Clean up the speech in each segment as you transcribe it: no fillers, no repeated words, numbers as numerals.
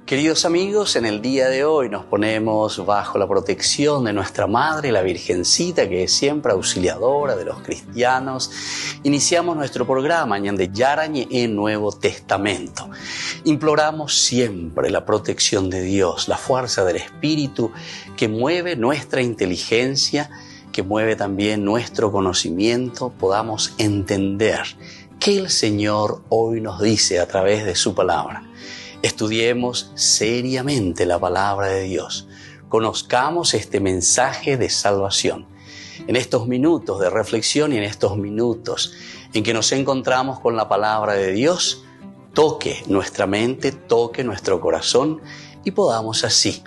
Queridos amigos, en el día de hoy nos ponemos bajo la protección de nuestra Madre, la Virgencita, que es siempre auxiliadora de los cristianos. Iniciamos nuestro programa Ñande Yarañe en Nuevo Testamento. Imploramos siempre la protección de Dios, la fuerza del Espíritu que mueve nuestra inteligencia, que mueve también nuestro conocimiento, podamos entender qué el Señor hoy nos dice a través de su palabra. Estudiemos seriamente la palabra de Dios. Conozcamos este mensaje de salvación. En estos minutos de reflexión y en estos minutos en que nos encontramos con la palabra de Dios, toque nuestra mente, toque nuestro corazón y podamos así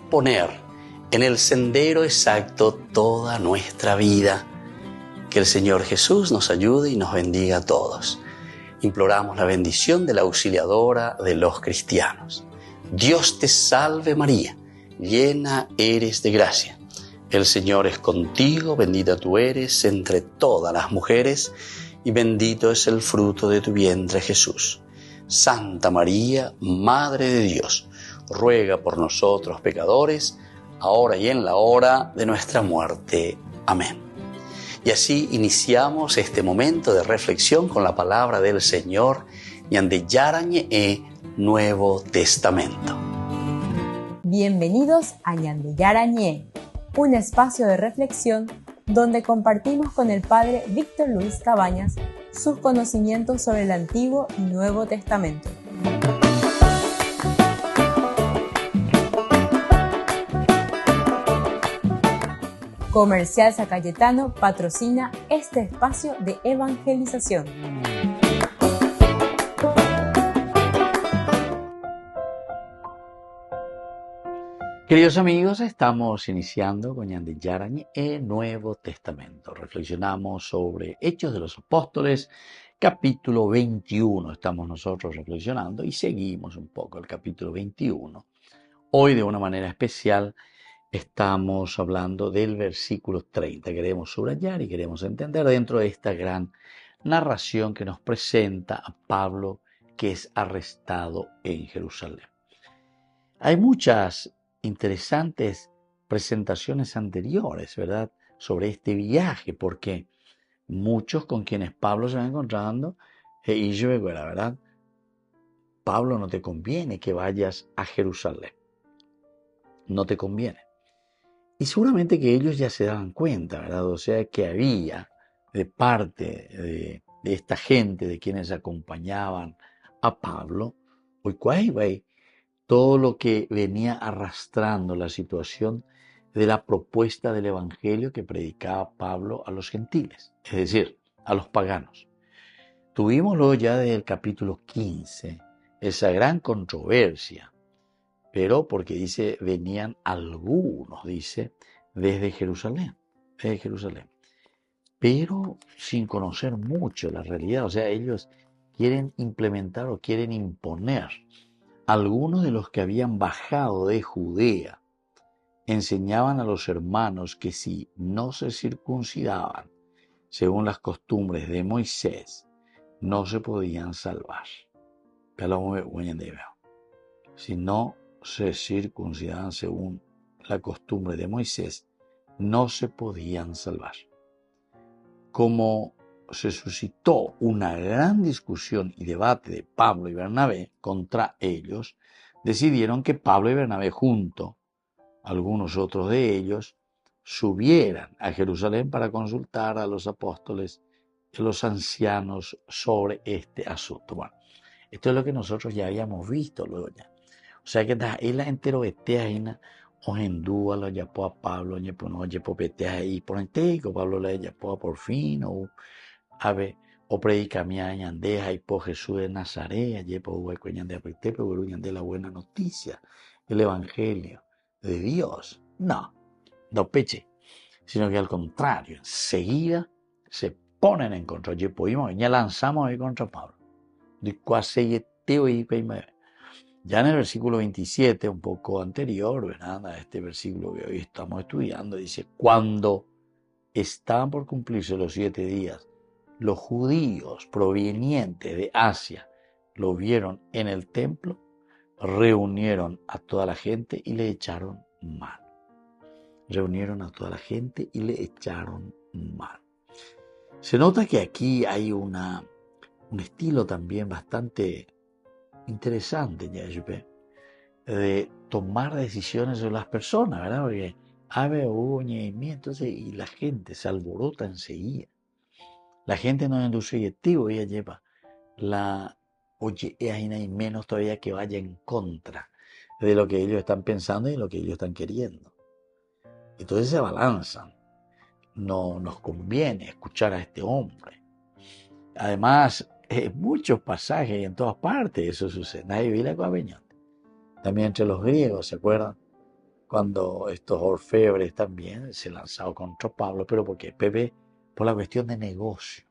poner en el sendero exacto toda nuestra vida. Que el Señor Jesús nos ayude y nos bendiga a todos. Imploramos la bendición de la auxiliadora de los cristianos. Dios te salve María, llena eres de gracia. El Señor es contigo, bendita tú eres entre todas las mujeres y bendito es el fruto de tu vientre Jesús. Santa María, Madre de Dios, ruega por nosotros pecadores, ahora y en la hora de nuestra muerte. Amén. Y así iniciamos este momento de reflexión con la palabra del Señor, Ñande Yarañe Nuevo Testamento. Bienvenidos a Ñande Yarañe, un espacio de reflexión donde compartimos con el Padre Víctor Luis Cabañas sus conocimientos sobre el Antiguo y Nuevo Testamento. Comercial San Cayetano patrocina este espacio de evangelización. Queridos amigos, estamos iniciando con Ñande Yarañe el Nuevo Testamento. Reflexionamos sobre Hechos de los Apóstoles, capítulo 21. Estamos nosotros reflexionando y seguimos un poco el capítulo 21. Hoy de una manera especial estamos hablando del versículo 30. Queremos subrayar y queremos entender dentro de esta gran narración que nos presenta a Pablo, que es arrestado en Jerusalén. Hay muchas interesantes presentaciones anteriores, ¿verdad?, sobre este viaje, porque muchos con quienes Pablo se va encontrando, y yo digo, la verdad, Pablo, no te conviene que vayas a Jerusalén. No te conviene. Y seguramente que ellos ya se daban cuenta, ¿verdad? O sea, que había de parte de esta gente, de quienes acompañaban a Pablo, todo lo que venía arrastrando la situación de la propuesta del evangelio que predicaba Pablo a los gentiles, es decir, a los paganos. Tuvimos luego ya desde el capítulo 15 esa gran controversia, pero porque dice, venían algunos, dice, desde Jerusalén, pero sin conocer mucho la realidad. O sea, ellos quieren implementar o quieren imponer. Algunos de los que habían bajado de Judea enseñaban a los hermanos que si no se circuncidaban según las costumbres de Moisés, no se podían salvar. Si no se circuncidaban según la costumbre de Moisés, no se podían salvar. Como se suscitó una gran discusión y debate de Pablo y Bernabé contra ellos, decidieron que Pablo y Bernabé junto, algunos otros de ellos, subieran a Jerusalén para consultar a los apóstoles y los ancianos sobre este asunto. Bueno, esto es lo que nosotros ya habíamos visto luego ya. O sea que ahí la entero vete ahí o en dúa lo yapó a Pablo, no yapó vete ahí por entero, Pablo le yapó por fin, o ave, o predica mi añandeja y por Jesús de Nazaret, yepo hueco ñandea pritepe, de la buena noticia, el evangelio de Dios. No peche, sino que al contrario, enseguida se ponen en contra. Ya lanzamos ahí contra Pablo. Ya en el versículo 27, un poco anterior, ¿verdad?, a este versículo que hoy estamos estudiando, dice, cuando estaban por cumplirse los 7 días, los judíos provenientes de Asia lo vieron en el templo, reunieron a toda la gente y le echaron mano. Reunieron a toda la gente y le echaron mano. Se nota que aquí hay un estilo también bastante interesante, de tomar decisiones de las personas, ¿verdad? Porque entonces, y la gente se alborota enseguida. La gente no induce activo, ella lleva oye, hay menos todavía que vaya en contra de lo que ellos están pensando y lo que ellos están queriendo. Entonces se abalanzan. No nos conviene escuchar a este hombre. Además, en muchos pasajes en todas partes eso sucede. Nadie vive la también entre los griegos, ¿se acuerdan? Cuando estos orfebres también se lanzaron contra Pablo, pero ¿por qué? Por la cuestión de negocio.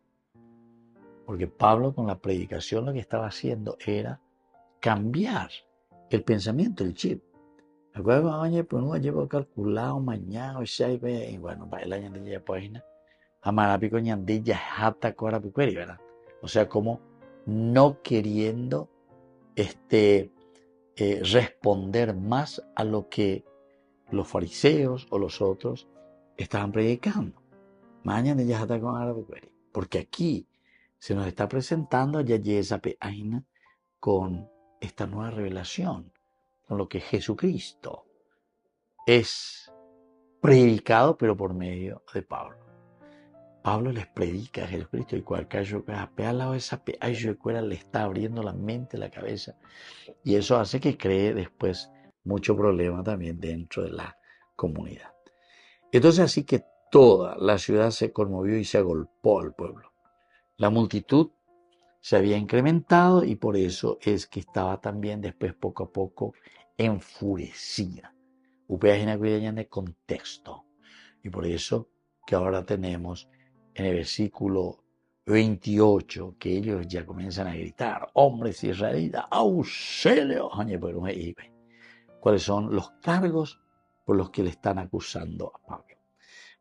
Porque Pablo con la predicación lo que estaba haciendo era cambiar el pensamiento, el chip. Recuerda que pues no llevo calculado mañana, y bueno, para el año de la página, amarapico ñandilla hata cora picueri, ¿verdad? O sea, como no queriendo responder más a lo que los fariseos o los otros estaban predicando. Mañana ya hata cora picueri. Porque aquí se nos está presentando ya esa página con esta nueva revelación, con lo que Jesucristo es predicado, pero por medio de Pablo. Pablo les predica a Jesucristo y cualquier al lado de esa le está abriendo la mente, la cabeza, y eso hace que cree después mucho problema también dentro de la comunidad. Entonces así que toda la ciudad se conmovió y se agolpó al pueblo. La multitud se había incrementado y por eso es que estaba también después poco a poco enfurecida. En el contexto. Y por eso que ahora tenemos en el versículo 28 que ellos ya comienzan a gritar: hombres israelitas, auxilio. ¿Cuáles son los cargos por los que le están acusando a Pablo?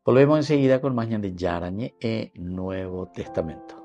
Volvemos enseguida con más de Yarañe en Nuevo Testamento.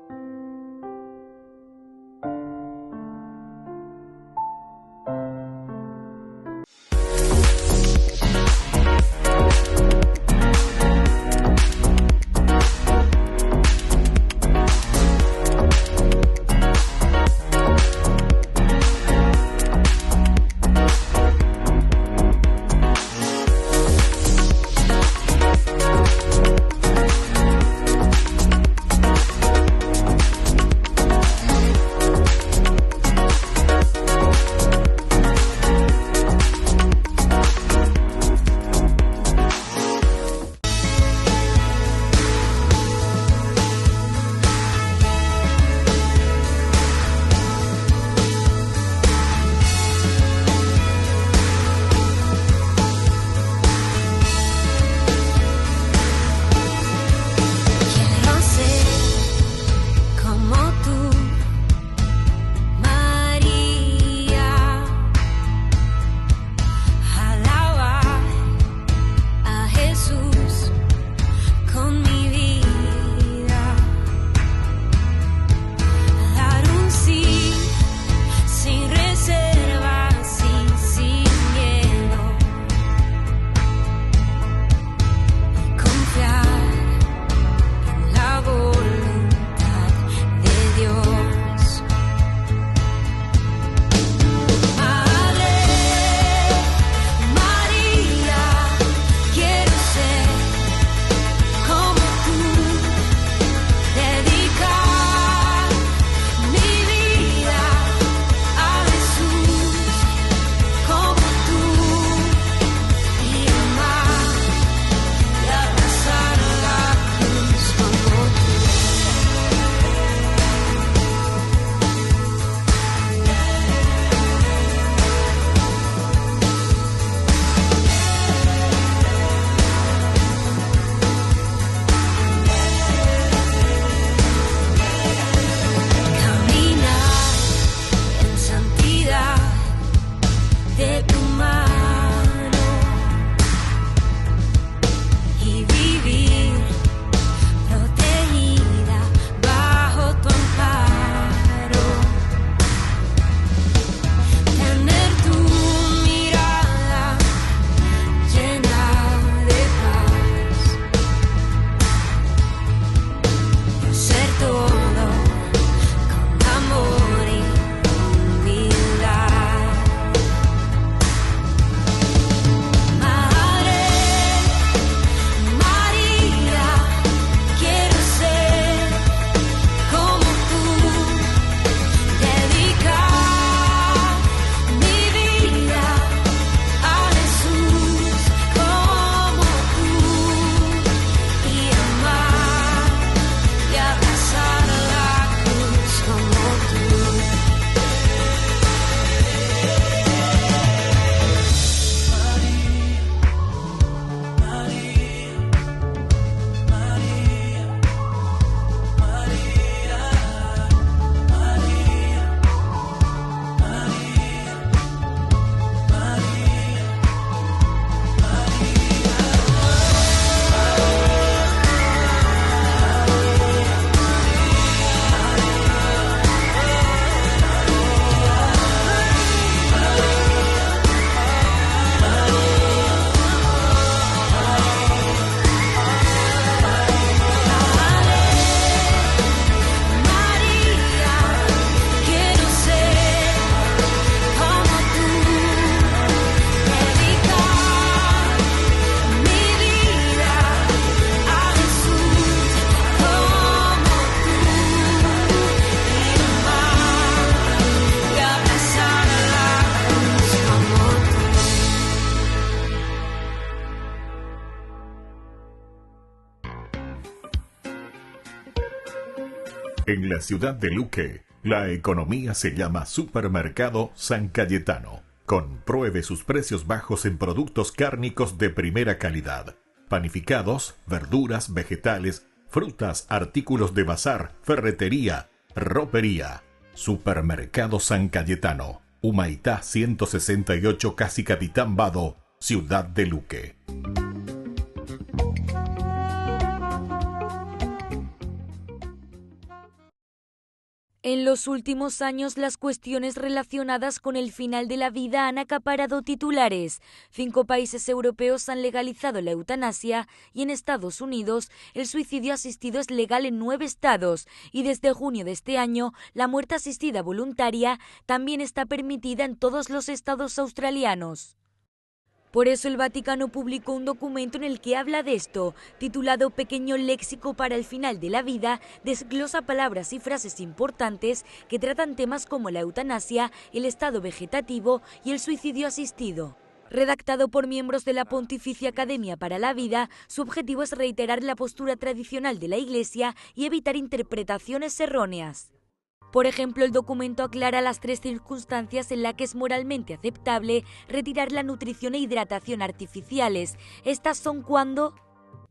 En la ciudad de Luque, la economía se llama Supermercado San Cayetano. Compruebe sus precios bajos en productos cárnicos de primera calidad. Panificados, verduras, vegetales, frutas, artículos de bazar, ferretería, ropería. Supermercado San Cayetano, Humaitá 168, Casi Capitán Vado, ciudad de Luque. En los últimos años, las cuestiones relacionadas con el final de la vida han acaparado titulares. 5 países europeos han legalizado la eutanasia y en Estados Unidos el suicidio asistido es legal en 9 estados y desde junio de este año la muerte asistida voluntaria también está permitida en todos los estados australianos. Por eso el Vaticano publicó un documento en el que habla de esto, titulado Pequeño léxico para el final de la vida, desglosa palabras y frases importantes que tratan temas como la eutanasia, el estado vegetativo y el suicidio asistido. Redactado por miembros de la Pontificia Academia para la Vida, su objetivo es reiterar la postura tradicional de la Iglesia y evitar interpretaciones erróneas. Por ejemplo, el documento aclara las 3 circunstancias en las que es moralmente aceptable retirar la nutrición e hidratación artificiales. Estas son cuando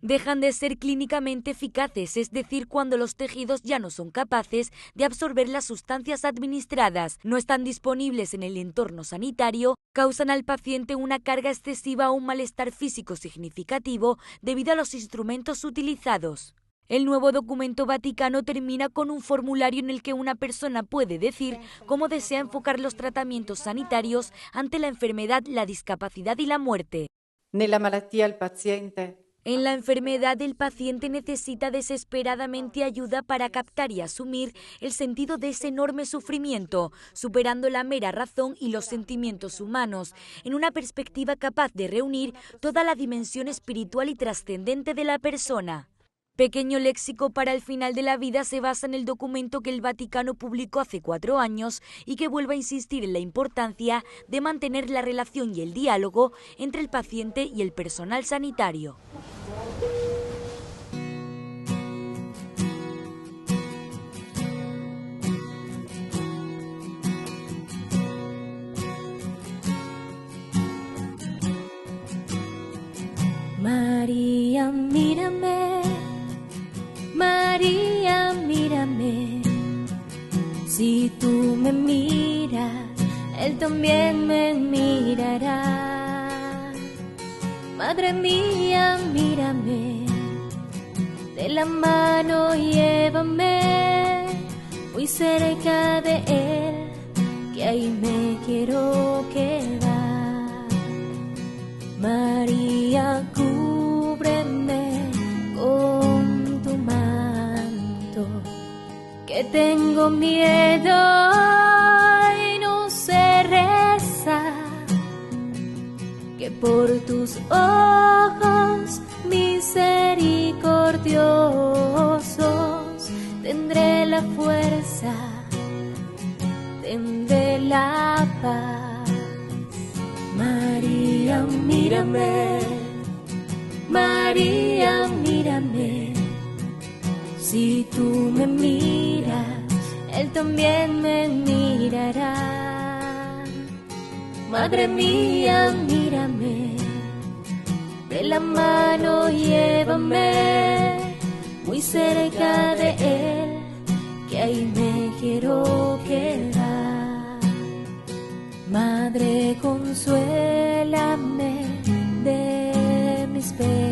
dejan de ser clínicamente eficaces, es decir, cuando los tejidos ya no son capaces de absorber las sustancias administradas, no están disponibles en el entorno sanitario, causan al paciente una carga excesiva o un malestar físico significativo debido a los instrumentos utilizados. El nuevo documento vaticano termina con un formulario en el que una persona puede decir cómo desea enfocar los tratamientos sanitarios ante la enfermedad, la discapacidad y la muerte. Nella malattia il paziente. En la enfermedad, el paciente necesita desesperadamente ayuda para captar y asumir el sentido de ese enorme sufrimiento, superando la mera razón y los sentimientos humanos, en una perspectiva capaz de reunir toda la dimensión espiritual y trascendente de la persona. Pequeño léxico para el final de la vida se basa en el documento que el Vaticano publicó hace 4 años y que vuelve a insistir en la importancia de mantener la relación y el diálogo entre el paciente y el personal sanitario. María, mírame. María, mírame, si tú me miras, Él también me mirará. Madre mía, mírame, de la mano llévame, muy cerca de Él, que ahí me quiero quedar. María, cúbreme con que tengo miedo y no sé rezar, que por tus ojos misericordiosos tendré la fuerza, tendré la paz. María, mírame, María, mírame. Si tú me miras, Él también me mirará. Madre mía, mírame, de la mano llévame, muy cerca de Él, que ahí me quiero quedar. Madre, consuélame de mis penas.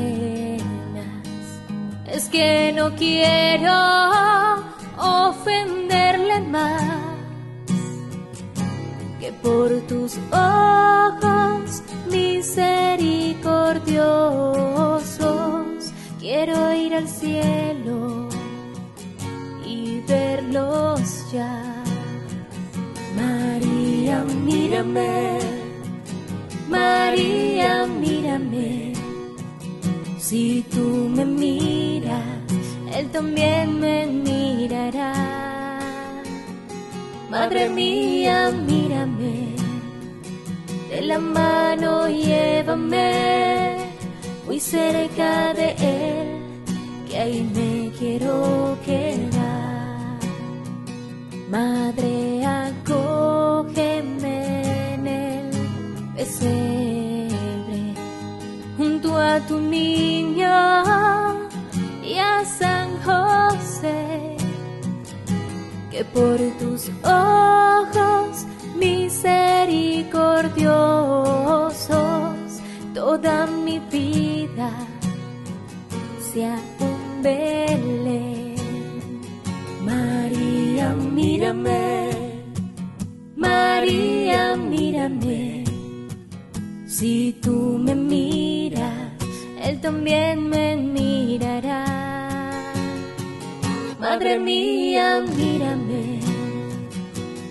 Es que no quiero ofenderle más, que por tus ojos misericordiosos quiero ir al cielo y verlos ya. María, mírame, María, mírame. Si tú me miras, Él también me mirará. Madre mía, mírame, de la mano llévame, muy cerca de Él, que ahí me quiero quedar. Madre, acógeme en el pesebre, junto a tu niño y a San José, que por tus ojos misericordiosos toda mi vida sea un Belén. María, mírame, María, mírame, si tú me miras, Él también me mirará. Madre mía, mírame,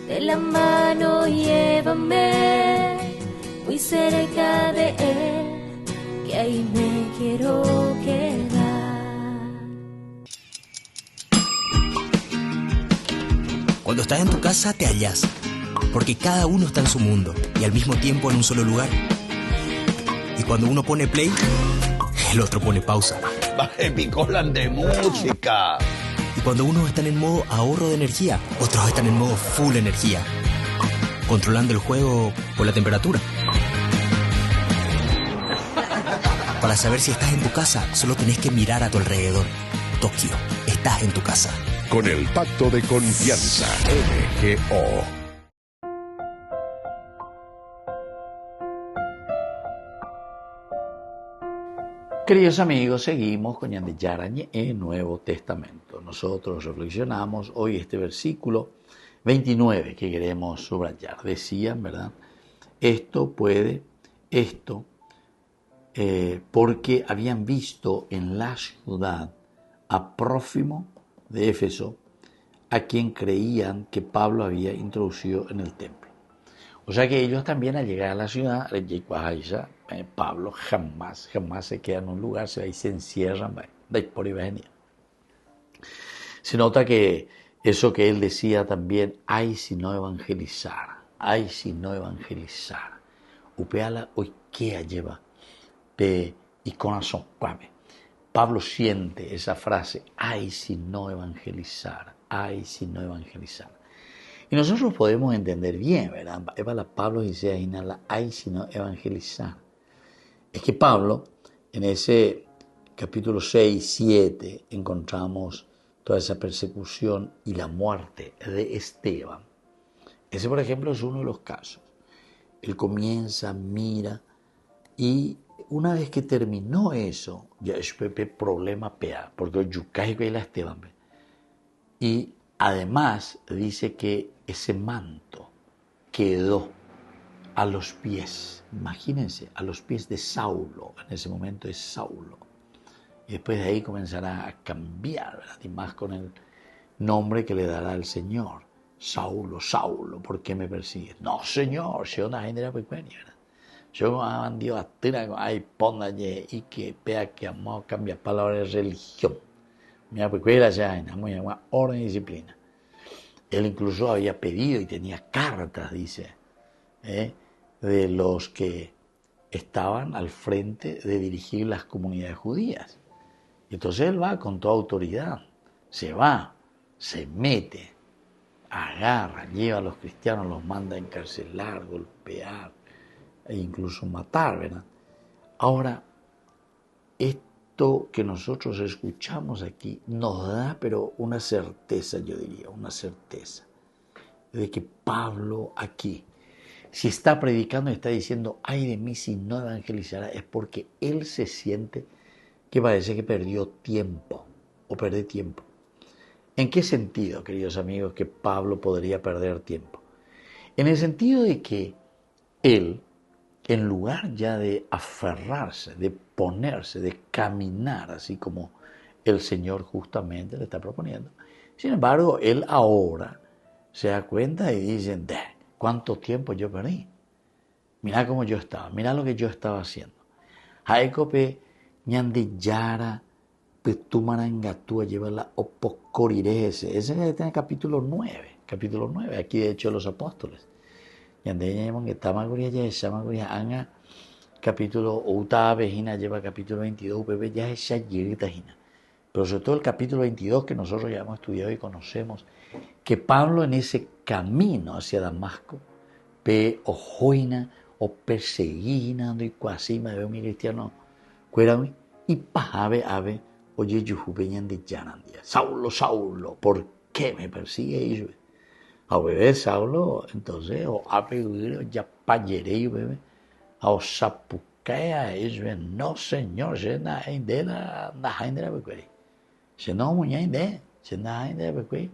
de la mano llévame, muy cerca de Él, que ahí me quiero quedar. Cuando estás en tu casa te hallas, porque cada uno está en su mundo y al mismo tiempo en un solo lugar. Y cuando uno pone play, el otro pone pausa. Baje picolan de música. Y cuando unos están en modo ahorro de energía, otros están en modo full energía, controlando el juego por la temperatura. Para saber si estás en tu casa, solo tenés que mirar a tu alrededor. Tokio, estás en tu casa. Con el Pacto de Confianza, MGO. Queridos amigos, seguimos con Ñande Yarañe en Nuevo Testamento. Nosotros reflexionamos hoy este versículo 29 que queremos subrayar. Decían, ¿verdad? Porque habían visto en la ciudad a Trófimo de Éfeso, a quien creían que Pablo había introducido en el templo. O sea que ellos también al llegar a la ciudad, Pablo jamás se queda en un lugar, se va y se encierran, por ahí venía. Se nota que eso que él decía también, ay si no evangelizara, upeala hoy que lleva, y corazón, Pablo siente esa frase, ay si no evangelizara. Y nosotros podemos entender bien, ¿verdad? Pablo dice ahí, ay si no evangelizar. Es que Pablo, en ese capítulo 6 y 7, encontramos toda esa persecución y la muerte de Esteban. Ese, por ejemplo, es uno de los casos. Él comienza, mira, y una vez que terminó eso, ya es problema peor, porque Yucay y la Esteban. Y además dice que ese manto quedó a los pies, imagínense, a los pies de Saulo, en ese momento es Saulo. Y después de ahí comenzará a cambiar, ¿verdad? Y más con el nombre que le dará el Señor. Saulo, Saulo, ¿por qué me persigues? No, Señor, si una gente era pequeña, ¿verdad? Yo me mandé a tirar, ay, póngale, y que vea que amor cambia palabra de religión. Mira, pues era ya muy orden y disciplina. Él incluso había pedido y tenía cartas, dice, de los que estaban al frente de dirigir las comunidades judías. Y entonces él va con toda autoridad, se va, se mete, agarra, lleva a los cristianos, los manda a encarcelar, golpear e incluso matar, ¿verdad? Ahora, esto que nosotros escuchamos aquí nos da, pero una certeza, yo diría, una certeza de que Pablo aquí, si está predicando y está diciendo, ay de mí si no evangelizará, es porque él se siente que parece que perdió tiempo o perdió tiempo. ¿En qué sentido, queridos amigos, que Pablo podría perder tiempo? En el sentido de que él, en lugar ya de aferrarse, de ponerse, de caminar, así como el Señor justamente le está proponiendo, sin embargo, él ahora se da cuenta y dice, ¿cuánto tiempo yo perdí? Mirá cómo yo estaba, mirá lo que yo estaba haciendo. Jaecope ñandi yara petumarangatúa lleva la opocorirese. Ese está en el capítulo 9, aquí de hecho los apóstoles. Capítulo Outá Vejina lleva capítulo 22, Pepe ya es Shayirita Jina. pero sobre todo el capítulo 22 que nosotros ya hemos estudiado y conocemos, que Pablo en ese camino hacia Damasco ve o joina o perseguinando y casi me veo mi cristiano cuérame y pajabe ave oye yujubeñan de yanandia Saulo Saulo ¿por qué me persigue ellos? A bebé Saulo entonces o ape ya payere bebé a sapucaya ellos no señor se na indela na haindera bequeri se no muña inde se na haindera bequeri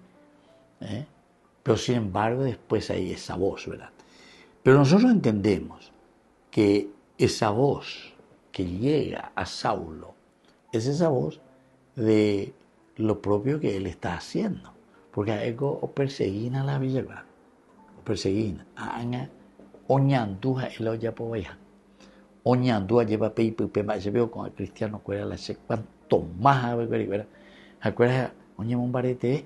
pero sin embargo después hay esa voz, ¿verdad? Pero nosotros entendemos que esa voz que llega a Saulo es esa voz de lo propio que él está haciendo. Porque a ego o perseguina la villa, ¿verdad? O perseguina. Anga oñanduja el olla poveja. Oñandúa lleva peipe más se veo con el cristiano cuera la se cuanto más a ver, ¿verdad? ¿Acuerdas? Oña un barete.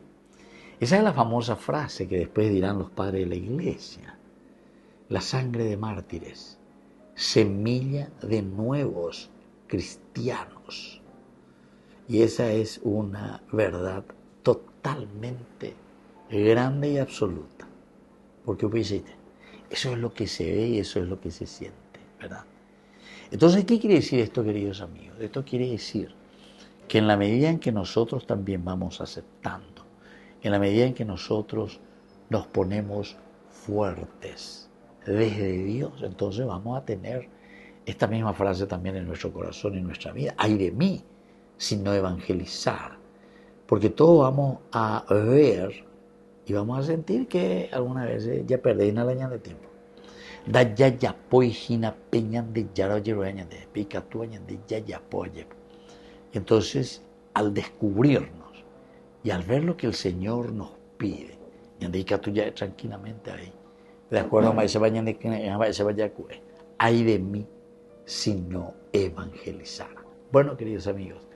Esa es la famosa frase que después dirán los padres de la iglesia. La sangre de mártires, semilla de nuevos cristianos. Y esa es una verdad totalmente grande y absoluta. Porque eso es lo que se ve y eso es lo que se siente, ¿verdad? Entonces, ¿qué quiere decir esto, queridos amigos? Esto quiere decir que en la medida en que nosotros también vamos aceptando, en la medida en que nosotros nos ponemos fuertes desde Dios, entonces vamos a tener esta misma frase también en nuestro corazón y en nuestra vida. Ay de mí, si no evangelizar. Porque todos vamos a ver y vamos a sentir que algunas veces ya perdí una leña de tiempo. Da ya ya poijina peñan de yaro yeroña de picatuaña de ya ya poye. Entonces, al descubrirnos y al ver lo que el Señor nos pide, y andica tú ya tranquilamente ahí, de acuerdo a ese baño de ay de mí si no evangelizar. Bueno, queridos amigos,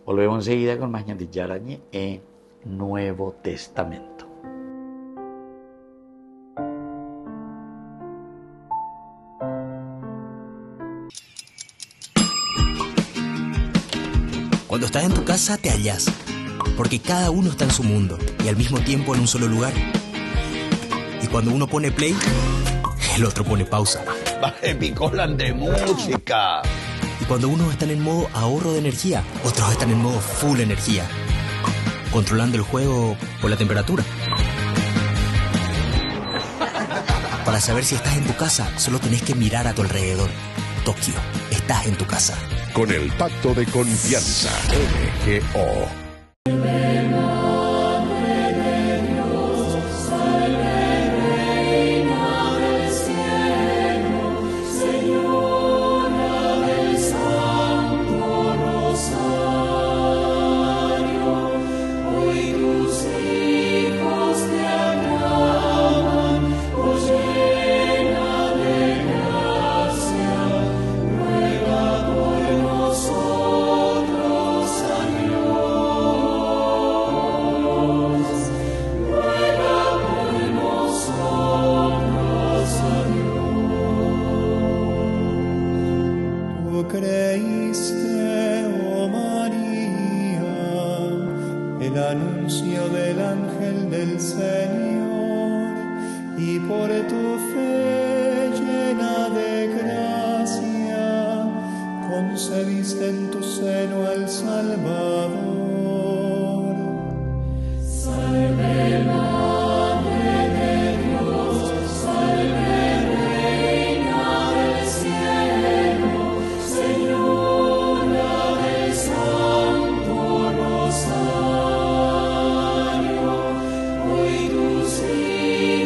volvemos enseguida con más ñandillarañe en Nuevo Testamento. Cuando estás en tu casa te hallas, porque cada uno está en su mundo y al mismo tiempo en un solo lugar. Y cuando uno pone play, el otro pone pausa. Baje picolan de música. Y cuando unos están en modo ahorro de energía, otros están en modo full energía, controlando el juego por la temperatura. Para saber si estás en tu casa, solo tenés que mirar a tu alrededor. Tokio, estás en tu casa. Con el pacto de confianza, MGO.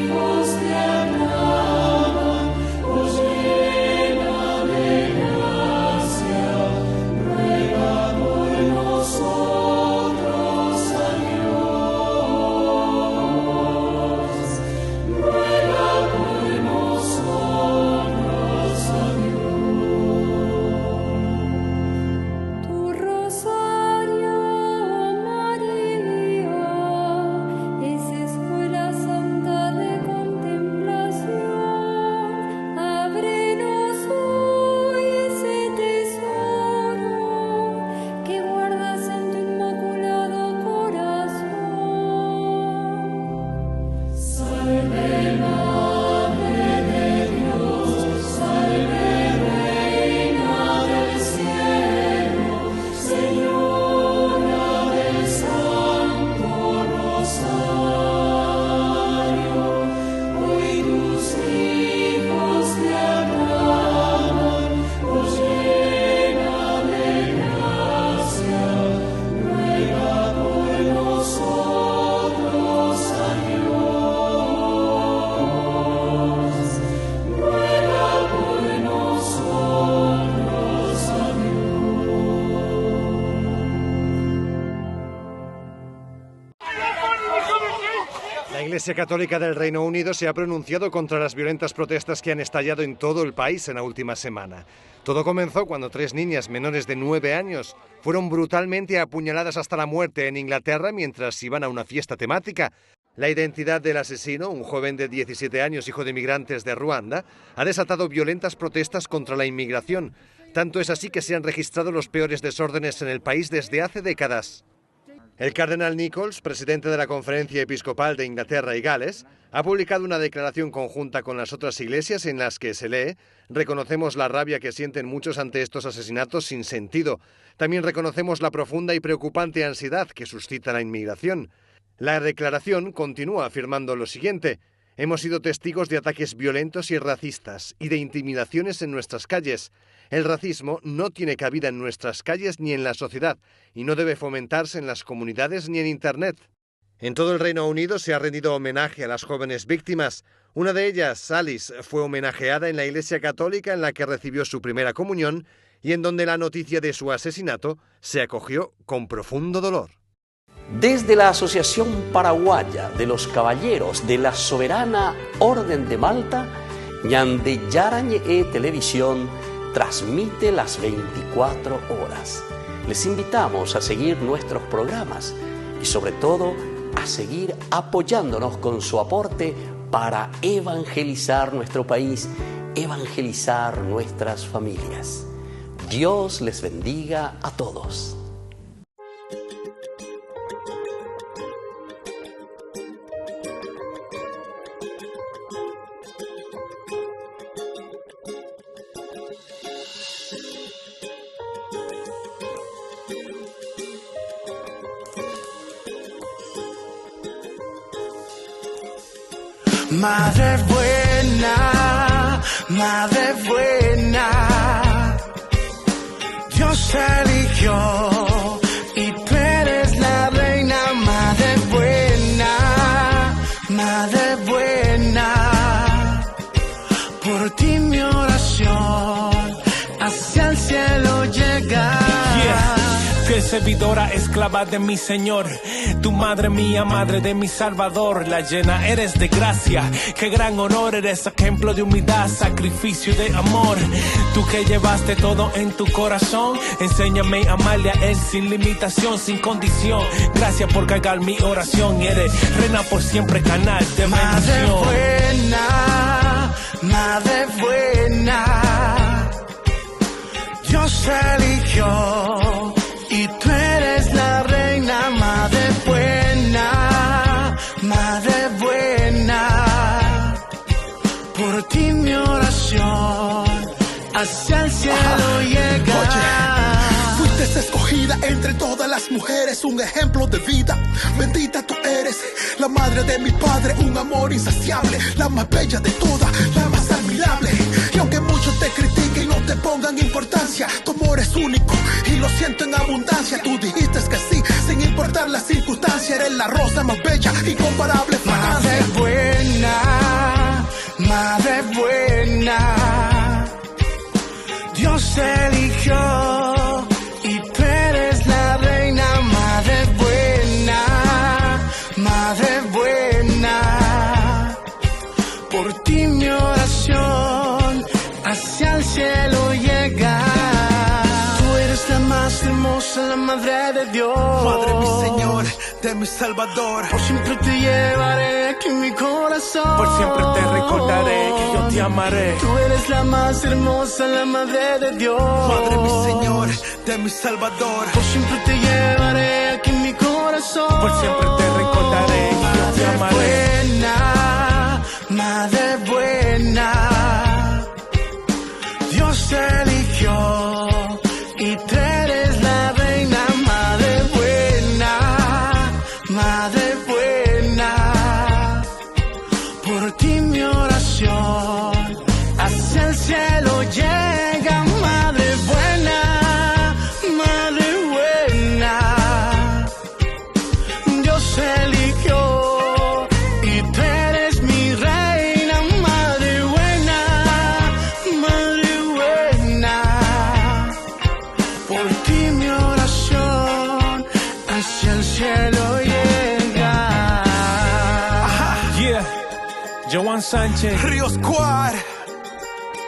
Hijos de Abraham. Iglesia Católica del Reino Unido se ha pronunciado contra las violentas protestas que han estallado en todo el país en la última semana. Todo comenzó cuando 3 niñas menores de 9 años fueron brutalmente apuñaladas hasta la muerte en Inglaterra mientras iban a una fiesta temática. La identidad del asesino, un joven de 17 años, hijo de migrantes de Ruanda, ha desatado violentas protestas contra la inmigración. Tanto es así que se han registrado los peores desórdenes en el país desde hace décadas. El cardenal Nichols, presidente de la Conferencia Episcopal de Inglaterra y Gales, ha publicado una declaración conjunta con las otras iglesias en las que se lee: reconocemos la rabia que sienten muchos ante estos asesinatos sin sentido. También reconocemos la profunda y preocupante ansiedad que suscita la inmigración. La declaración continúa afirmando lo siguiente: hemos sido testigos de ataques violentos y racistas y de intimidaciones en nuestras calles. El racismo no tiene cabida en nuestras calles ni en la sociedad y no debe fomentarse en las comunidades ni en Internet. En todo el Reino Unido se ha rendido homenaje a las jóvenes víctimas. Una de ellas, Alice, fue homenajeada en la Iglesia Católica en la que recibió su primera comunión y en donde la noticia de su asesinato se acogió con profundo dolor. Desde la Asociación Paraguaya de los Caballeros de la Soberana Orden de Malta, Ñande Yarañe Televisión transmite las 24 horas. Les invitamos a seguir nuestros programas y sobre todo a seguir apoyándonos con su aporte para evangelizar nuestro país, evangelizar nuestras familias. Dios les bendiga a todos. Madre buena, Dios eligió y tú eres la reina. Madre buena, por ti mi oración hacia el cielo llega. Fiel servidora, esclava de mi Señor, tu madre mía, madre de mi Salvador, la llena eres de gracia, qué gran honor, eres ejemplo de humildad, sacrificio de amor, tú que llevaste todo en tu corazón, enséñame a amarle a Él sin limitación, sin condición, gracias por cargar mi oración, y eres reina por siempre, canal de bendición. Madre buena, Dios eligió y tú eres la reina. Madre buena, por ti mi oración hacia el cielo llega. Oye, fuiste escogida entre todas las mujeres, un ejemplo de vida. Bendita tú eres, la madre de mi padre, un amor insaciable, la más bella de todas, la más admirable. Y aunque muchos te critiquen y no te pongan importancia, tu amor es único y lo siento en abundancia. Tú dijiste que sí, sin importar la circunstancia, eres la rosa más bella, incomparable fragancia. Madre buena, Dios eligió y tú eres la reina. Madre buena, por ti mi oración hacia el cielo llega. Tú eres la más hermosa, la madre de Dios, Madre mi Señor, de mi Salvador. Por siempre te llevaré aquí en mi corazón, por siempre te recordaré que yo te amaré. Tú eres la más hermosa, la madre de Dios, Madre mi Señor, de mi Salvador. Por siempre te llevaré aquí en mi corazón, por siempre te recordaré que yo te amaré. Madre buena, Dios eligió y tú eres la reina. Madre buena, por ti mi oración hacia el cielo llega. Madre buena, Dios eligió y tú eres mi reina. Madre buena, Iván Sánchez, Río Squad,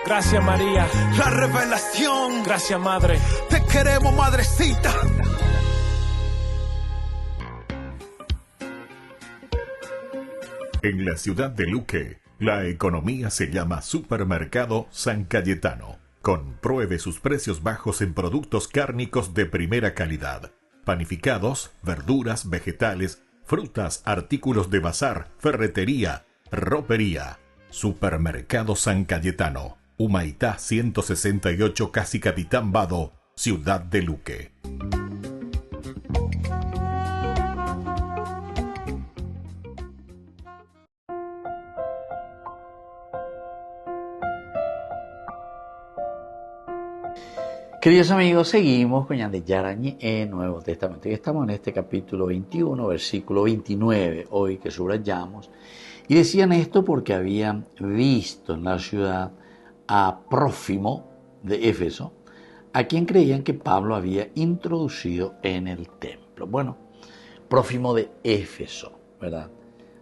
gracias María, La Revelación, gracias Madre. te queremos, madrecita. En la ciudad de Luque, la economía se llama Supermercado San Cayetano. Compruebe sus precios bajos en productos cárnicos de primera calidad. Panificados, verduras, vegetales, frutas, artículos de bazar, ferretería, ropería. Supermercado San Cayetano, Humaitá 168, Casi Capitán Vado, Ciudad de Luque. Queridos amigos, seguimos con Ñande Yarañe en Nuevo Testamento. Y estamos en este capítulo 21, versículo 29, hoy que subrayamos. Y decían esto porque habían visto en la ciudad a Prófimo de Éfeso, a quien creían que Pablo había introducido en el templo. Bueno, Prófimo de Éfeso, ¿verdad?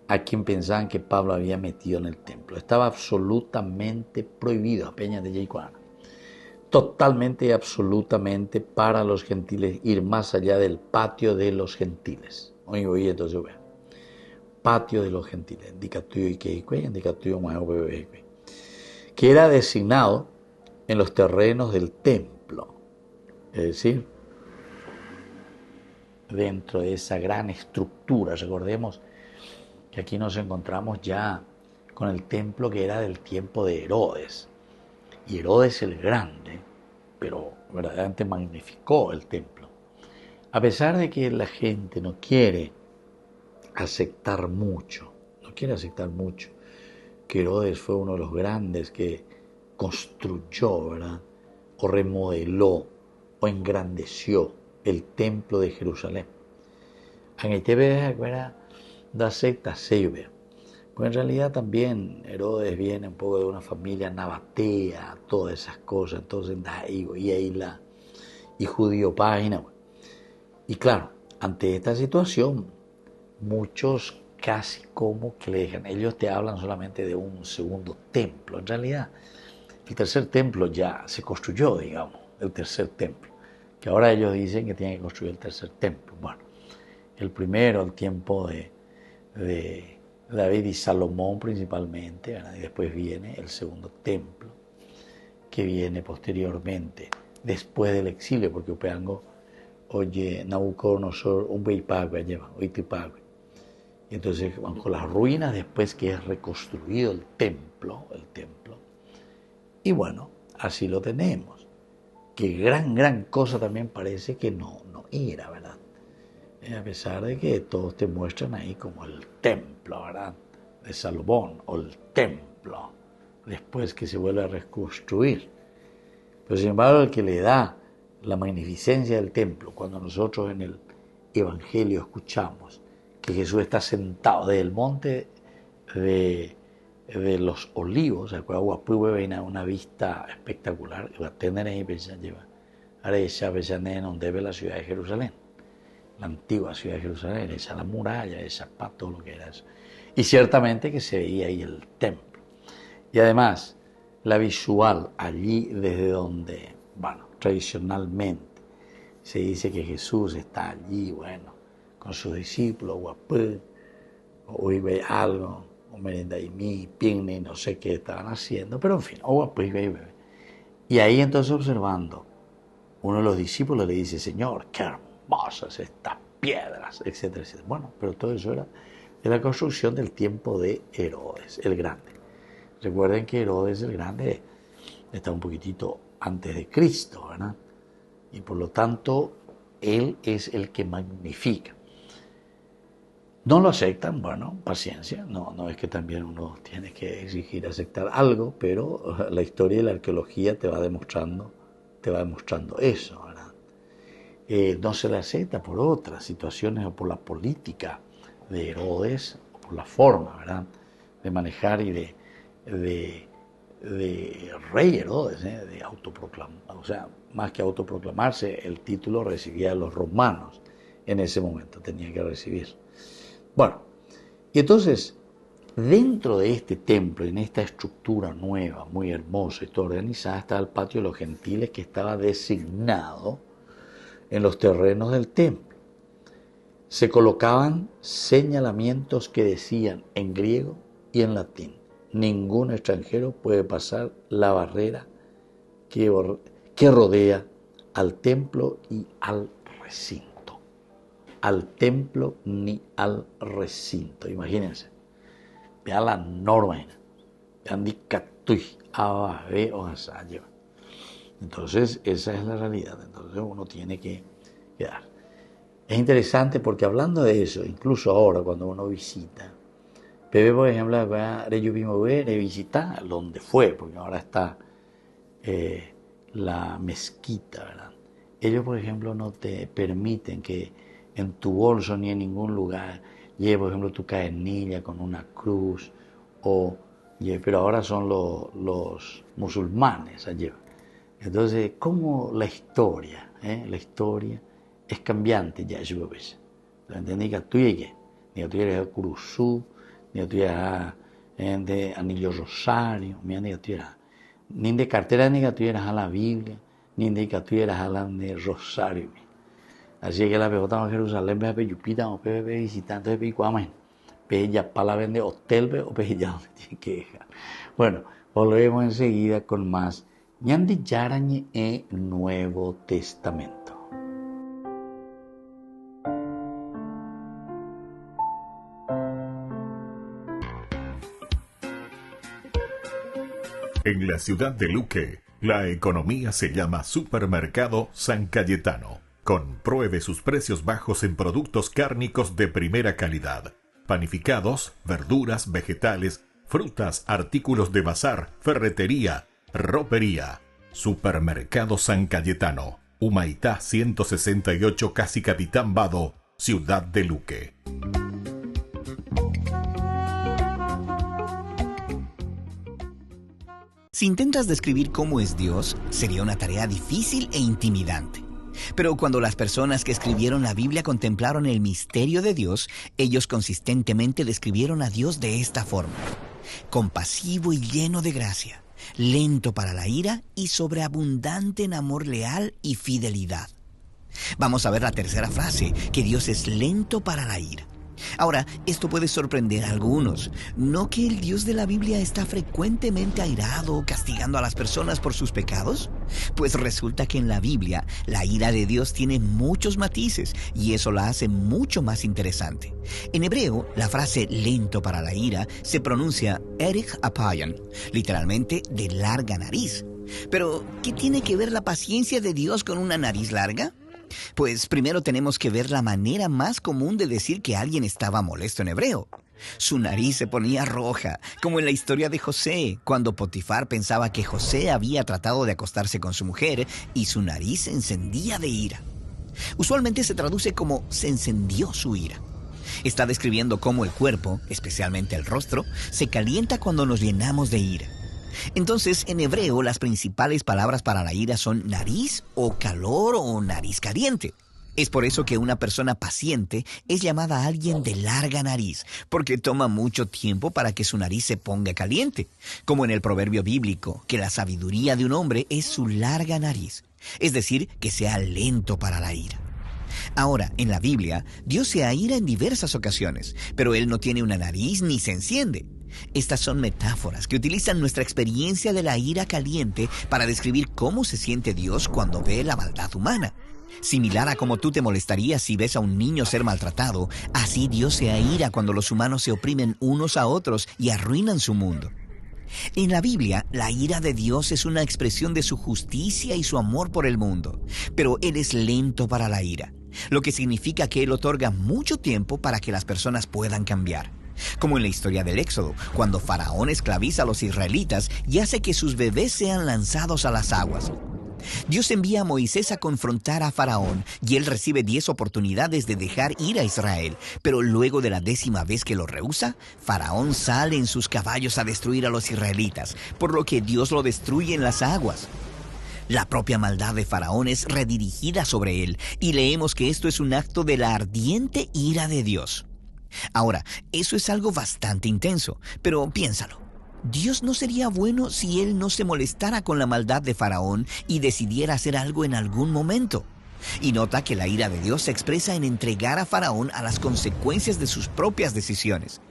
A quien pensaban que Pablo había metido en el templo. Estaba absolutamente prohibido a Peña de Yaicuana. Totalmente y absolutamente para los gentiles ir más allá del patio de los gentiles. Oye, entonces vea. Patio de los gentiles. Que era designado en los terrenos del templo. Es decir, dentro de esa gran estructura. Recordemos que aquí nos encontramos ya con el templo que era del tiempo de Herodes. Y Herodes el Grande, pero verdaderamente magnificó el templo. A pesar de que la gente no quiere aceptar mucho, que Herodes fue uno de los grandes que construyó, ¿verdad? O remodeló, o engrandeció el templo de Jerusalén. En da secta seibe. Pues en realidad también Herodes viene un poco de una familia nabatea, todas esas cosas, entonces y judío página. Y claro, ante esta situación, muchos casi como que le dejan, ellos te hablan solamente de un segundo templo. En realidad, el tercer templo ya se construyó, digamos, el tercer templo, que ahora ellos dicen que tienen que construir el tercer templo. Bueno, el primero, el tiempo de David y Salomón principalmente, ¿verdad? Y después viene el segundo templo, que viene posteriormente, después del exilio, porque Upeango, oye, Nabucodonosor, un Beipagüe lleva, Oitipagüe. Y entonces, con las ruinas, después que es reconstruido el templo, y bueno, así lo tenemos. Que gran cosa también parece que no era, ¿verdad? A pesar de que todos te muestran ahí como el templo, ¿verdad? De Salomón, o el templo, después que se vuelve a reconstruir. Pero sin embargo, el que le da la magnificencia del templo, cuando nosotros en el Evangelio escuchamos que Jesús está sentado desde el monte de los olivos, una vista espectacular, va a tener ahí, donde ve la ciudad de Jerusalén. La antigua ciudad de Jerusalén, esa la muralla, esa todo lo que era eso. Y ciertamente que se veía ahí el templo. Y además, la visual allí desde donde, bueno, tradicionalmente se dice que Jesús está allí, bueno, con sus discípulos, o ve algo, o merendaimí, pigne, no sé qué estaban haciendo, pero en fin, y ahí entonces observando, uno de los discípulos le dice, Señor, qué hermosas estas piedras, etcétera, etcétera. Bueno, pero todo eso era de la construcción del tiempo de Herodes el Grande. Recuerden que Herodes el Grande está un poquitito antes de Cristo, ¿verdad? Y por lo tanto, él es el que magnifica. No lo aceptan, bueno, paciencia, no es que también uno tiene que exigir aceptar algo, pero la historia y la arqueología te va demostrando eso, ¿verdad? No se le acepta por otras situaciones o por la política de Herodes, o por la forma, ¿verdad?, de manejar y de rey Herodes, de autoproclamar, o sea, más que autoproclamarse, el título recibía de los romanos en ese momento, tenía que recibir. Bueno, y entonces dentro de este templo, en esta estructura nueva, muy hermosa y toda organizada, estaba el patio de los gentiles, que estaba designado en los terrenos del templo. Se colocaban señalamientos que decían en griego y en latín: ningún extranjero puede pasar la barrera que rodea al templo y al recinto. Al templo ni al recinto. Imagínense. Vean la norma. Vean dicatui, ababe o asayo. Entonces, esa es la realidad. Entonces, uno tiene que quedar. Es interesante porque hablando de eso, incluso ahora cuando uno visita, Pepe, por ejemplo, yo vimos ver y visitar donde fue, porque ahora está la mezquita, ¿verdad? Ellos, por ejemplo, no te permiten que en tu bolso ni en ningún lugar lleves, por ejemplo, tu cadenilla con una cruz, pero ahora son los musulmanes allí. Entonces, como la historia es cambiante ya, eso ves. ¿Entendés? Que tú llegues, ni que tú eres cruzú, ni que tú eres de anillo rosario, ni que tú eres ni de cartera, ni que tú eres a la Biblia, ni de que tú eres a la de rosario. Así que la pegota en Jerusalén, ve a Peyupita, o ve visitando de Picuamén, ve ya para la vende hotel, o ve ya donde tiene que dejar. Bueno, volvemos enseguida con más Ñandi Yarañe e Nuevo Testamento. En la ciudad de Luque, la economía se llama Supermercado San Cayetano. Compruebe sus precios bajos en productos cárnicos de primera calidad. Panificados, verduras, vegetales, frutas, artículos de bazar, ferretería, ropería. Supermercado San Cayetano. Humaitá 168, Casi Capitán Vado, ciudad de Luque. Si intentas describir cómo es Dios, sería una tarea difícil e intimidante. Pero cuando las personas que escribieron la Biblia contemplaron el misterio de Dios, ellos consistentemente describieron a Dios de esta forma: compasivo y lleno de gracia, lento para la ira y sobreabundante en amor leal y fidelidad. Vamos a ver la tercera frase, que Dios es lento para la ira. Ahora, esto puede sorprender a algunos. ¿No que el Dios de la Biblia está frecuentemente airado, castigando a las personas por sus pecados? Pues resulta que en la Biblia, la ira de Dios tiene muchos matices y eso la hace mucho más interesante. En hebreo, la frase lento para la ira se pronuncia erich apayan, literalmente de larga nariz. Pero, ¿qué tiene que ver la paciencia de Dios con una nariz larga? Pues primero tenemos que ver la manera más común de decir que alguien estaba molesto en hebreo. Su nariz se ponía roja, como en la historia de José, cuando Potifar pensaba que José había tratado de acostarse con su mujer y su nariz se encendía de ira. Usualmente se traduce como se encendió su ira. Está describiendo cómo el cuerpo, especialmente el rostro, se calienta cuando nos llenamos de ira. Entonces, en hebreo, las principales palabras para la ira son nariz o calor o nariz caliente. Es por eso que una persona paciente es llamada alguien de larga nariz, porque toma mucho tiempo para que su nariz se ponga caliente. Como en el proverbio bíblico, que la sabiduría de un hombre es su larga nariz, es decir, que sea lento para la ira. Ahora, en la Biblia, Dios se aira en diversas ocasiones, pero Él no tiene una nariz ni se enciende. Estas son metáforas que utilizan nuestra experiencia de la ira caliente para describir cómo se siente Dios cuando ve la maldad humana. Similar a cómo tú te molestarías si ves a un niño ser maltratado, así Dios se aira cuando los humanos se oprimen unos a otros y arruinan su mundo. En la Biblia, la ira de Dios es una expresión de su justicia y su amor por el mundo, pero Él es lento para la ira, lo que significa que Él otorga mucho tiempo para que las personas puedan cambiar. Como en la historia del Éxodo, cuando Faraón esclaviza a los israelitas y hace que sus bebés sean lanzados a las aguas. Dios envía a Moisés a confrontar a Faraón y él recibe 10 oportunidades de dejar ir a Israel. Pero luego de la 10ª vez que lo rehúsa, Faraón sale en sus caballos a destruir a los israelitas, por lo que Dios lo destruye en las aguas. La propia maldad de Faraón es redirigida sobre él y leemos que esto es un acto de la ardiente ira de Dios. Ahora, eso es algo bastante intenso, pero piénsalo. ¿Dios no sería bueno si Él no se molestara con la maldad de Faraón y decidiera hacer algo en algún momento? Y nota que la ira de Dios se expresa en entregar a Faraón a las consecuencias de sus propias decisiones.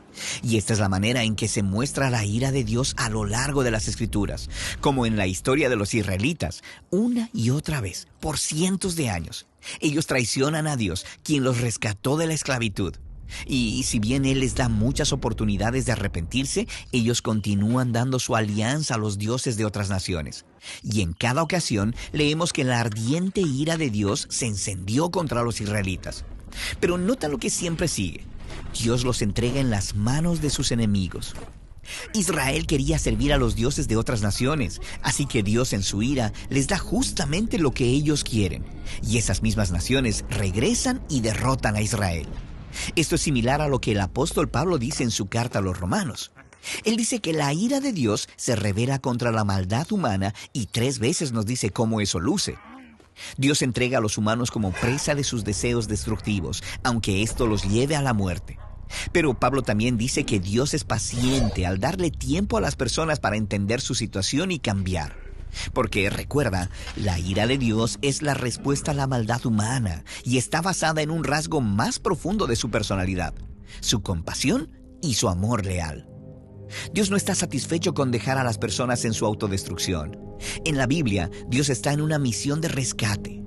Y esta es la manera en que se muestra la ira de Dios a lo largo de las Escrituras, como en la historia de los israelitas, una y otra vez, por cientos de años. Ellos traicionan a Dios, quien los rescató de la esclavitud. Y si bien Él les da muchas oportunidades de arrepentirse, ellos continúan dando su alianza a los dioses de otras naciones. Y en cada ocasión leemos que la ardiente ira de Dios se encendió contra los israelitas. Pero nota lo que siempre sigue. Dios los entrega en las manos de sus enemigos. Israel quería servir a los dioses de otras naciones, así que Dios en su ira les da justamente lo que ellos quieren. Y esas mismas naciones regresan y derrotan a Israel. Esto es similar a lo que el apóstol Pablo dice en su carta a los romanos. Él dice que la ira de Dios se revela contra la maldad humana y 3 veces nos dice cómo eso luce. Dios entrega a los humanos como presa de sus deseos destructivos, aunque esto los lleve a la muerte. Pero Pablo también dice que Dios es paciente al darle tiempo a las personas para entender su situación y cambiar. Porque recuerda, la ira de Dios es la respuesta a la maldad humana y está basada en un rasgo más profundo de su personalidad, su compasión y su amor leal. Dios no está satisfecho con dejar a las personas en su autodestrucción. En la Biblia, Dios está en una misión de rescate.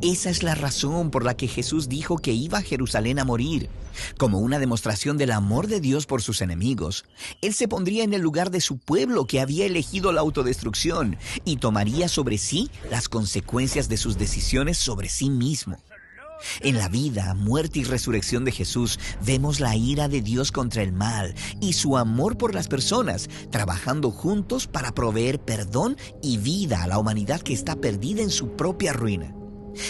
Esa es la razón por la que Jesús dijo que iba a Jerusalén a morir. Como una demostración del amor de Dios por sus enemigos, Él se pondría en el lugar de su pueblo que había elegido la autodestrucción y tomaría sobre sí las consecuencias de sus decisiones sobre sí mismo. En la vida, muerte y resurrección de Jesús vemos la ira de Dios contra el mal y su amor por las personas, trabajando juntos para proveer perdón y vida a la humanidad que está perdida en su propia ruina.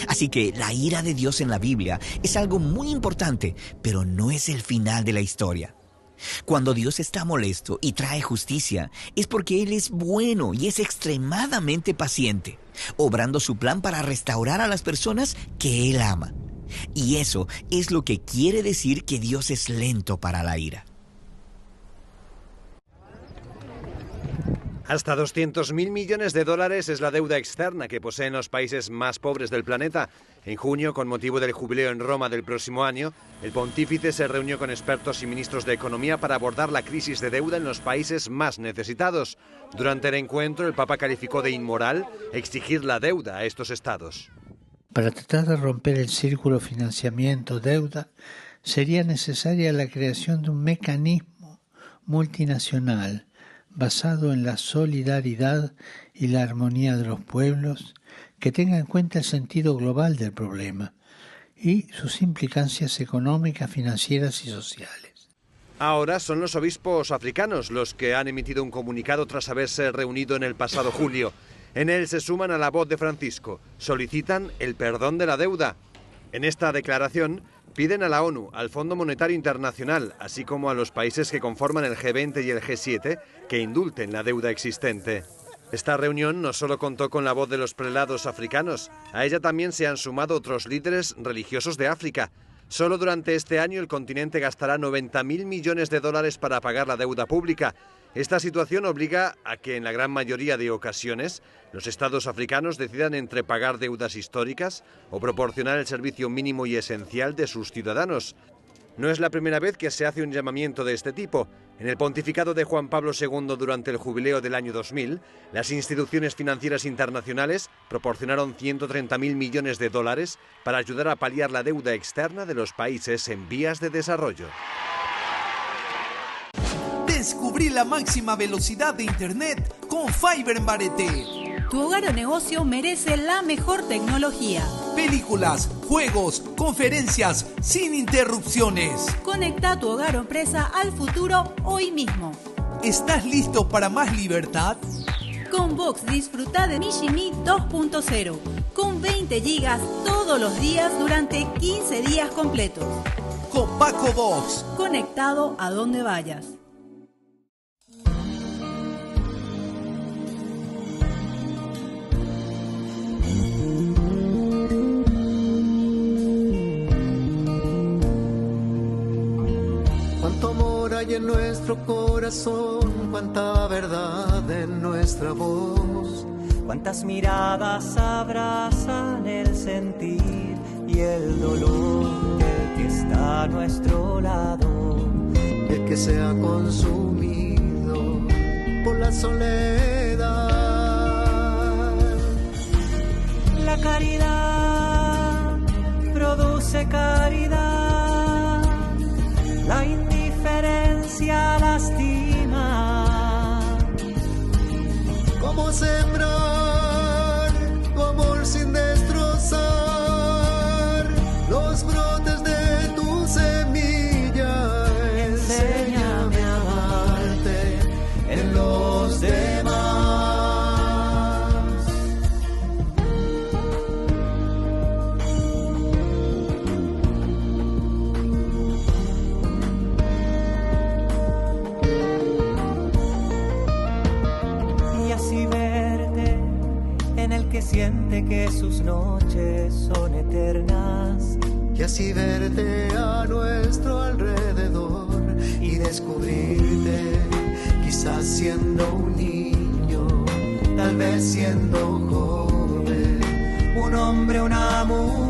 Así que la ira de Dios en la Biblia es algo muy importante, pero no es el final de la historia. Cuando Dios está molesto y trae justicia, es porque Él es bueno y es extremadamente paciente, obrando su plan para restaurar a las personas que Él ama. Y eso es lo que quiere decir que Dios es lento para la ira. Hasta 200.000 millones de dólares es la deuda externa que poseen los países más pobres del planeta. En junio, con motivo del jubileo en Roma del próximo año, el pontífice se reunió con expertos y ministros de Economía para abordar la crisis de deuda en los países más necesitados. Durante el encuentro, el Papa calificó de inmoral exigir la deuda a estos estados. Para tratar de romper el círculo financiamiento-deuda, sería necesaria la creación de un mecanismo multinacional basado en la solidaridad y la armonía de los pueblos, que tenga en cuenta el sentido global del problema y sus implicancias económicas, financieras y sociales. Ahora son los obispos africanos los que han emitido un comunicado tras haberse reunido en el pasado julio. En él se suman a la voz de Francisco, solicitan el perdón de la deuda. En esta declaración piden a la ONU, al Fondo Monetario Internacional, así como a los países que conforman el G20 y el G7, que indulten la deuda existente. Esta reunión no solo contó con la voz de los prelados africanos, a ella también se han sumado otros líderes religiosos de África. Solo durante este año el continente gastará 90.000 millones de dólares para pagar la deuda pública. Esta situación obliga a que en la gran mayoría de ocasiones los estados africanos decidan entre pagar deudas históricas o proporcionar el servicio mínimo y esencial de sus ciudadanos. No es la primera vez que se hace un llamamiento de este tipo. En el pontificado de Juan Pablo II durante el jubileo del año 2000, las instituciones financieras internacionales proporcionaron 130.000 millones de dólares para ayudar a paliar la deuda externa de los países en vías de desarrollo. Descubrí la máxima velocidad de Internet con Fiber Mbarete. Tu hogar o negocio merece la mejor tecnología. Películas, juegos, conferencias, sin interrupciones. Conecta tu hogar o empresa al futuro hoy mismo. ¿Estás listo para más libertad? Con Vox disfruta de Mishimi 2.0, con 20 gigas todos los días durante 15 días completos. Con Paco Vox. Conectado a donde vayas. en nuestro corazón, cuánta verdad en nuestra voz. Cuántas miradas abrazan el sentir y el dolor del que está a nuestro lado. El que se ha consumido por la soledad. La caridad produce caridad, la indiferencia lastima. ¿Cómo sembrar tu amor sin destrozar los brotes de tu semilla? Enséñame a amarte en los demás. Y así verte en el que siente que sus noches son eternas. Y así verte a nuestro alrededor y descubrirte, quizás siendo un niño, tal vez siendo joven, un hombre, una mujer.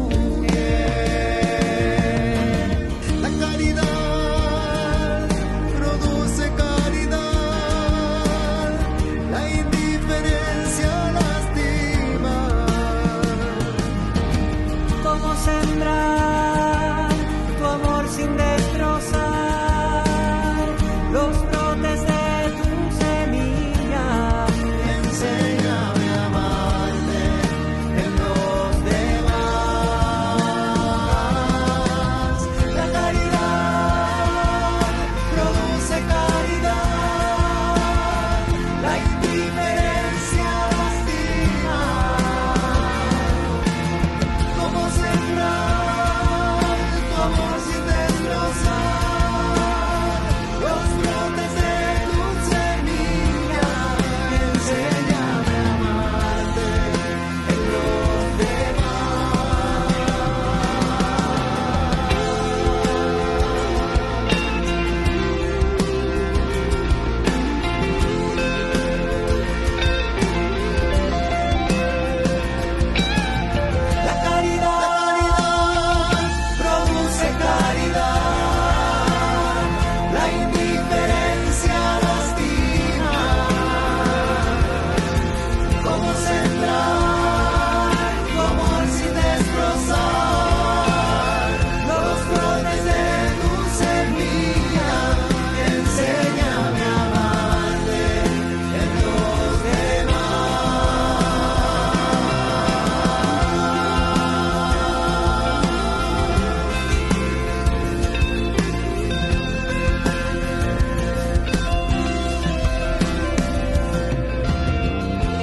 La caridad produce caridad, la indiferencia lastima. ¿Cómo sembrar tu amor sin destrozar los brotes de tu semilla? Enséñame a amarte en los demás. La caridad produce caridad, la indiferencia lastima. ¿Cómo sembrar tu amor sin destrozar los brotes de tu semilla? Enséñame a amarte en los La caridad produce caridad, la indiferencia lastima. ¿Cómo sembrar tu amor sin destrozar los brotes de tu semilla? Enséñame a amarte en los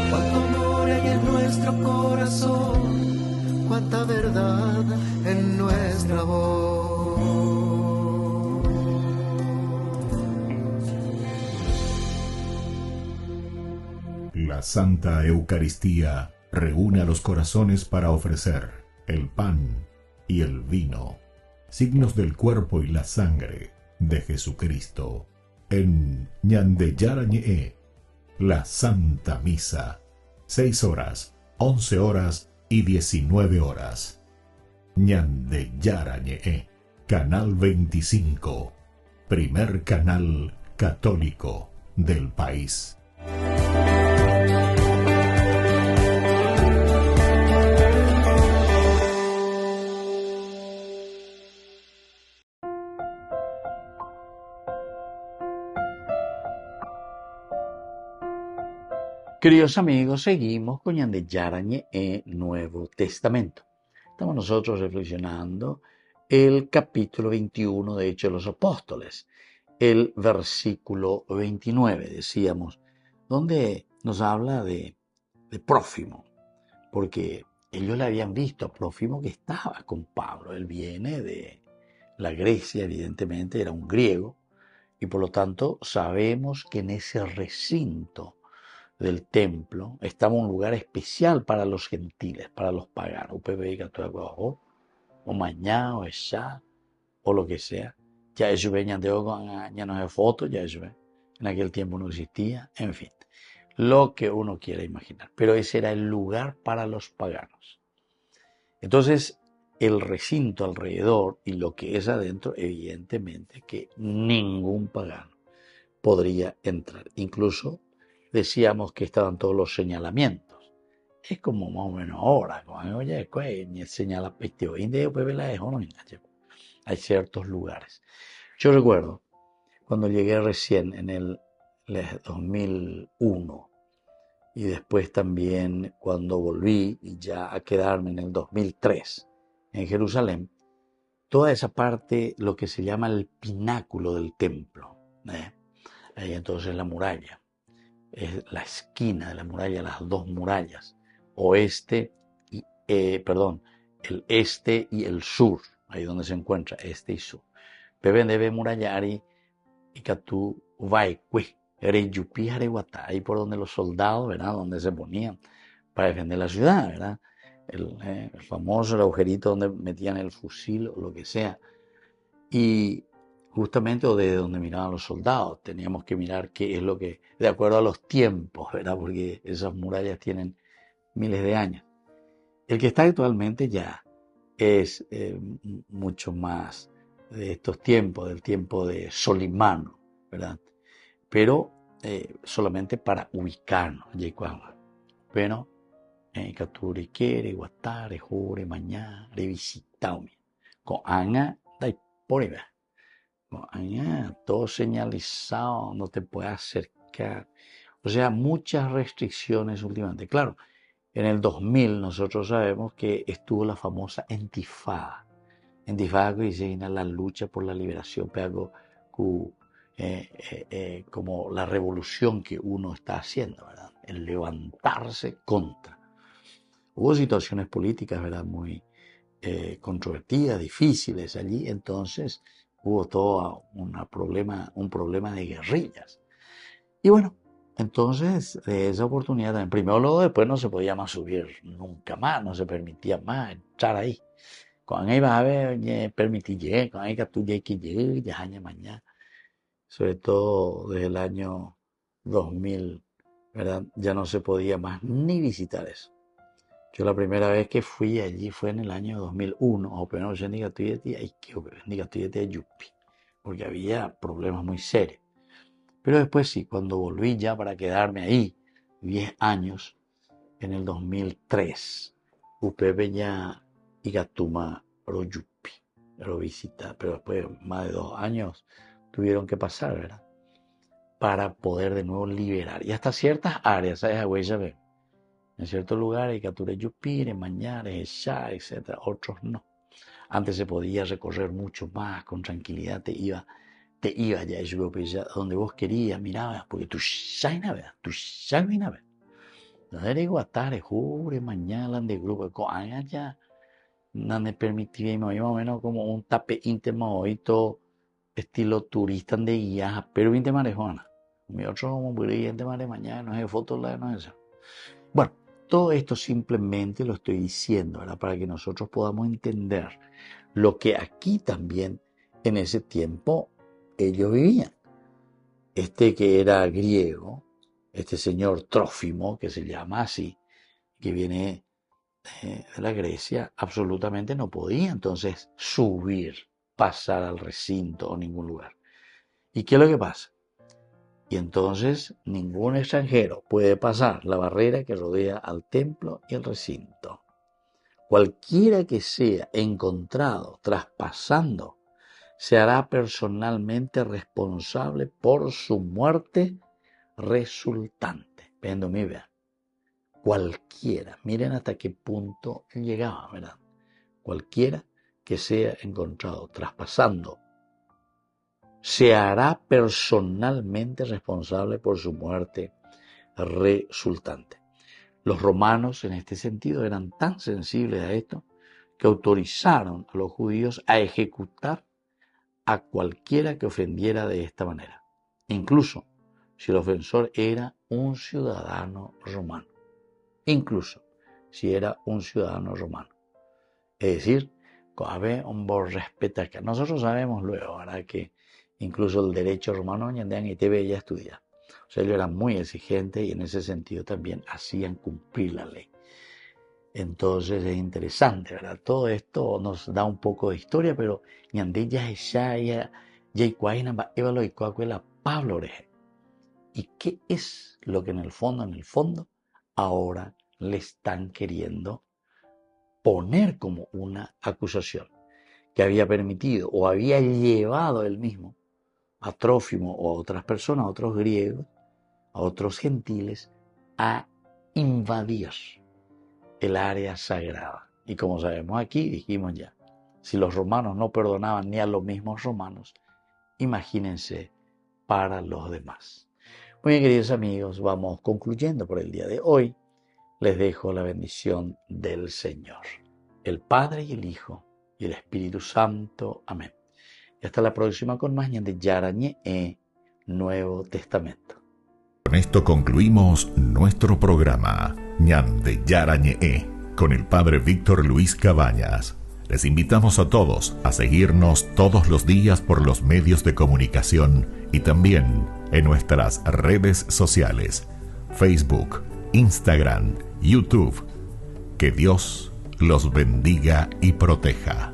Cuánto amor hay en nuestro corazón, cuánta verdad en nuestra voz. La Santa Eucaristía reúne a los corazones para ofrecer el pan y el vino, signos del cuerpo y la sangre de Jesucristo. En Ñandeyarañe, la Santa Misa, 6 horas, 11 horas y 19 horas. Ñandeyarañe, Canal 25, primer canal católico del país. Queridos amigos, seguimos con Ñandeyarañe Nuevo Testamento. Estamos nosotros reflexionando el capítulo 21 de Hechos de los Apóstoles, el versículo 29, decíamos, donde nos habla de Prófimo, porque ellos le habían visto a Prófimo que estaba con Pablo. Él viene de la Grecia, evidentemente, era un griego, y por lo tanto sabemos que en ese recinto del templo estaba un lugar especial para los gentiles, para los paganos, o mañana, o esa, o lo que sea, ya eso ya no es foto, ya eso en aquel tiempo no existía, en fin, lo que uno quiera imaginar. Pero ese era el lugar para los paganos. Entonces, el recinto alrededor y lo que es adentro, evidentemente que ningún pagano podría entrar. Incluso decíamos que estaban todos los señalamientos. Es como más o menos ahora, hay ciertos lugares. Yo recuerdo cuando llegué recién en el 2001 y después también cuando volví ya a quedarme en el 2003 en Jerusalén, toda esa parte, lo que se llama el pináculo del templo, ahí entonces la muralla, es la esquina de la muralla, las dos murallas, el este y el sur, ahí donde se encuentra este y sur. Beben debe murallari y Catú Vaikue, Ereyupi Areguatá, ahí por donde los soldados, ¿verdad? Donde se ponían para defender la ciudad, ¿verdad? El famoso agujerito donde metían el fusil o lo que sea. Y justamente o desde donde miraban los soldados, teníamos que mirar qué es lo que, de acuerdo a los tiempos, ¿verdad? Porque esas murallas tienen miles de años. El que está actualmente ya es mucho más de estos tiempos, del tiempo de Solimano, ¿verdad? Pero solamente para ubicarnos, pero Caturi quiere, Guatare, Jure, Mañana, revisitaume, con Ana, dai por todo señalizado, no te puedes acercar. O sea, muchas restricciones últimamente. Claro, en el 2000 nosotros sabemos que estuvo la famosa Intifada. Intifada que dice la lucha por la liberación, pero como la revolución que uno está haciendo, ¿verdad? El levantarse contra. Hubo situaciones políticas, ¿verdad? Muy controvertidas, difíciles allí, entonces hubo todo un problema de guerrillas. Y bueno, entonces de esa oportunidad también, primero luego después no se podía más subir nunca más, no se permitía más entrar ahí. Cuando ahí va a ver, permití llegar, cuando ahí que tú ya que llegue, ya mañana, sobre todo desde el año 2000, ¿verdad? Ya no se podía más ni visitar eso. Yo la primera vez que fui allí fue en el año 2001, o primero yo porque había problemas muy serios. Pero después sí, cuando volví ya para quedarme ahí 10 años, en el 2003, Upepe ya Igatuma Royupi, lo visita, pero después más de 2 años tuvieron que pasar, ¿verdad? Para poder de nuevo liberar. Y hasta ciertas áreas, ¿sabes? En ciertos lugares, Cature Yupire, Mañares, Echá, etc. Otros no. Antes se podía recorrer mucho más, con tranquilidad te iba ya a donde vos querías, mirabas, porque tu shaina, tu shaina, no eres guatare, jure, mañana, de grupo, ya, no me permitía, más o menos como un tape íntimo, oito, estilo turista de guía, pero 20 marejona. Mi otro como brillante mare mañana, no es foto, no es eso. Bueno, todo esto simplemente lo estoy diciendo, ¿verdad? Para que nosotros podamos entender lo que aquí también en ese tiempo ellos vivían. Este que era griego, este señor Trófimo, que se llama así, que viene de la Grecia, absolutamente no podía entonces subir, pasar al recinto o ningún lugar. ¿Y qué es lo que pasa? Y entonces ningún extranjero puede pasar la barrera que rodea al templo y el recinto. Cualquiera que sea encontrado traspasando se hará personalmente responsable por su muerte resultante. Viendo mi vea. Cualquiera, miren hasta qué punto llegaba, ¿verdad? Cualquiera que sea encontrado traspasando se hará personalmente responsable por su muerte resultante. Los romanos en este sentido eran tan sensibles a esto que autorizaron a los judíos a ejecutar a cualquiera que ofendiera de esta manera, incluso si el ofensor era un ciudadano romano. Incluso si era un ciudadano romano. Es decir, Coabe un buen respeta acá. Nosotros sabemos luego, ¿verdad? Que incluso el derecho romano ñandean y TV ya estudia. O sea, ellos eran muy exigentes y en ese sentido también hacían cumplir la ley. Entonces es interesante, ¿verdad? Todo esto nos da un poco de historia, pero ñande ya evalo y coacuela Pablo Oreje. ¿Y qué es lo que en el fondo, ahora le están queriendo poner como una acusación? Que había permitido o había llevado él mismo a Trófimo o a otras personas, a otros griegos, a otros gentiles, a invadir el área sagrada. Y como sabemos aquí, dijimos ya, si los romanos no perdonaban ni a los mismos romanos, imagínense para los demás. Muy bien, queridos amigos, vamos concluyendo por el día de hoy. Les dejo la bendición del Señor, el Padre y el Hijo y el Espíritu Santo. Amén. Y hasta la próxima con más de Yarañe Nuevo Testamento. Con esto concluimos nuestro programa Ñande Yarañe con el Padre Víctor Luis Cabañas. Les invitamos a todos a seguirnos todos los días por los medios de comunicación y también en nuestras redes sociales, Facebook, Instagram, YouTube. Que Dios los bendiga y proteja.